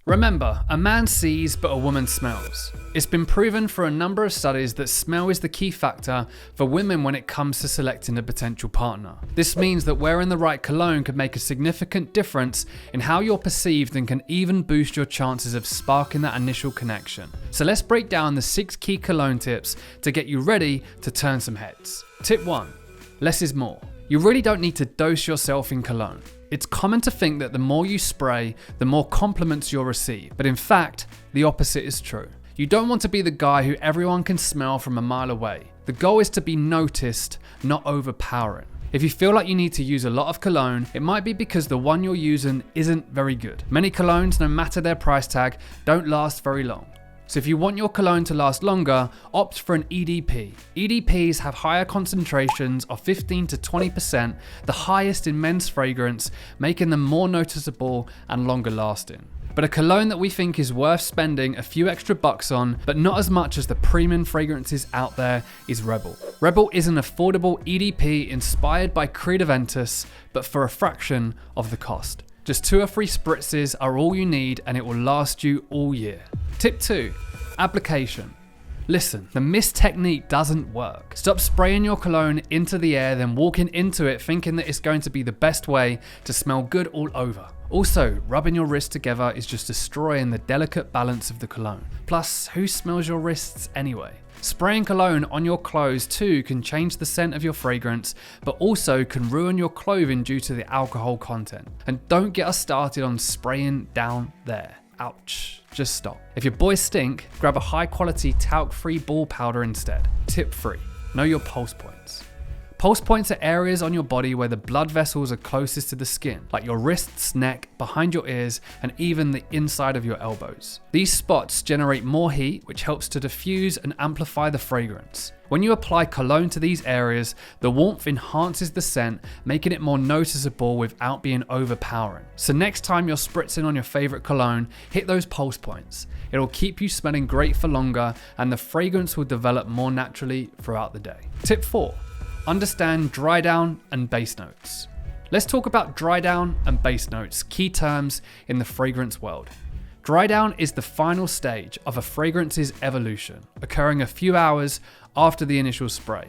Remember, a man sees but a woman smells. It's been proven for a number of studies that smell is the key factor for women when it comes to selecting a potential partner. This means that wearing the right cologne could make a significant difference in how you're perceived and can even boost your chances of sparking that initial connection. So let's break down the 6 key cologne tips to get you ready to turn some heads. Tip 1. Less is more. You really don't need to dose yourself in cologne. It's common to think that the more you spray, the more compliments you'll receive, but in fact, the opposite is true. You don't want to be the guy who everyone can smell from a mile away. The goal is to be noticed, not overpowering. If you feel like you need to use a lot of cologne, it might be because the one you're using isn't very good. Many colognes, no matter their price tag, don't last very long. So if you want your cologne to last longer, opt for an EDP. EDPs have higher concentrations of 15 to 20%, the highest in men's fragrance, making them more noticeable and longer lasting. But a cologne that we think is worth spending a few extra bucks on, but not as much as the premium fragrances out there, is Rebel. Rebel is an affordable EDP inspired by Creed Aventus, but for a fraction of the cost. Just 2 or 3 spritzes are all you need and it will last you all year. Tip 2. Application. Listen, the mist technique doesn't work. Stop spraying your cologne into the air, then walking into it thinking that it's going to be the best way to smell good all over. Also, rubbing your wrists together is just destroying the delicate balance of the cologne. Plus, who smells your wrists anyway? Spraying cologne on your clothes too can change the scent of your fragrance, but also can ruin your clothing due to the alcohol content. And don't get us started on spraying down there. Ouch. Just stop. If your boys stink, grab a high quality talc-free ball powder instead. Tip 3. Know your pulse points. Pulse points are areas on your body where the blood vessels are closest to the skin, like your wrists, neck, behind your ears, and even the inside of your elbows. These spots generate more heat, which helps to diffuse and amplify the fragrance. When you apply cologne to these areas, the warmth enhances the scent, making it more noticeable without being overpowering. So next time you're spritzing on your favorite cologne, hit those pulse points. It'll keep you smelling great for longer, and the fragrance will develop more naturally throughout the day. Tip 4. Understand dry down and base notes. Let's talk about dry down and base notes, key terms in the fragrance world. Dry down is the final stage of a fragrance's evolution, occurring a few hours after the initial spray.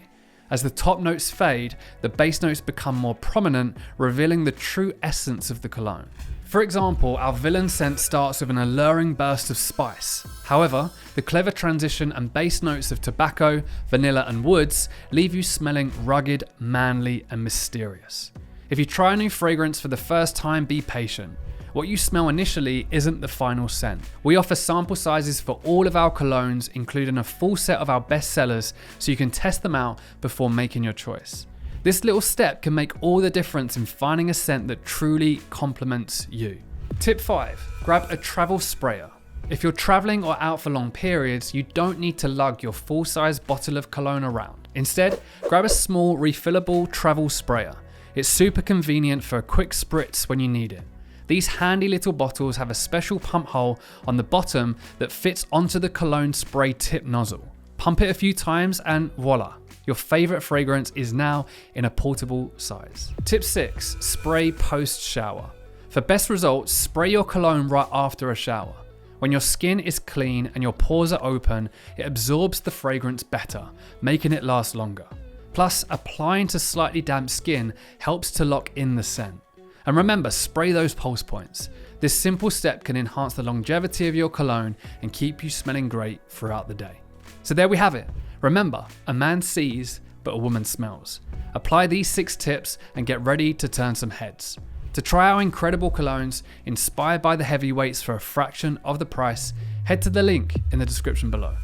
As the top notes fade, the base notes become more prominent, revealing the true essence of the cologne. For example, our villain scent starts with an alluring burst of spice. However, the clever transition and base notes of tobacco, vanilla and woods leave you smelling rugged, manly and mysterious. If you try a new fragrance for the first time, be patient. What you smell initially isn't the final scent. We offer sample sizes for all of our colognes, including a full set of our best sellers, so you can test them out before making your choice. This little step can make all the difference in finding a scent that truly complements you. Tip 5. Grab a travel sprayer. If you're traveling or out for long periods, you don't need to lug your full-size bottle of cologne around. Instead, grab a small refillable travel sprayer. It's super convenient for a quick spritz when you need it. These handy little bottles have a special pump hole on the bottom that fits onto the cologne spray tip nozzle. Pump it a few times and voila, your favorite fragrance is now in a portable size. Tip 6, spray post shower. For best results, spray your cologne right after a shower. When your skin is clean and your pores are open, it absorbs the fragrance better, making it last longer. Plus, applying to slightly damp skin helps to lock in the scent. And remember, spray those pulse points. This simple step can enhance the longevity of your cologne and keep you smelling great throughout the day. So there we have it. Remember, a man sees, but a woman smells. Apply these 6 tips and get ready to turn some heads. To try our incredible colognes inspired by the heavyweights for a fraction of the price, head to the link in the description below.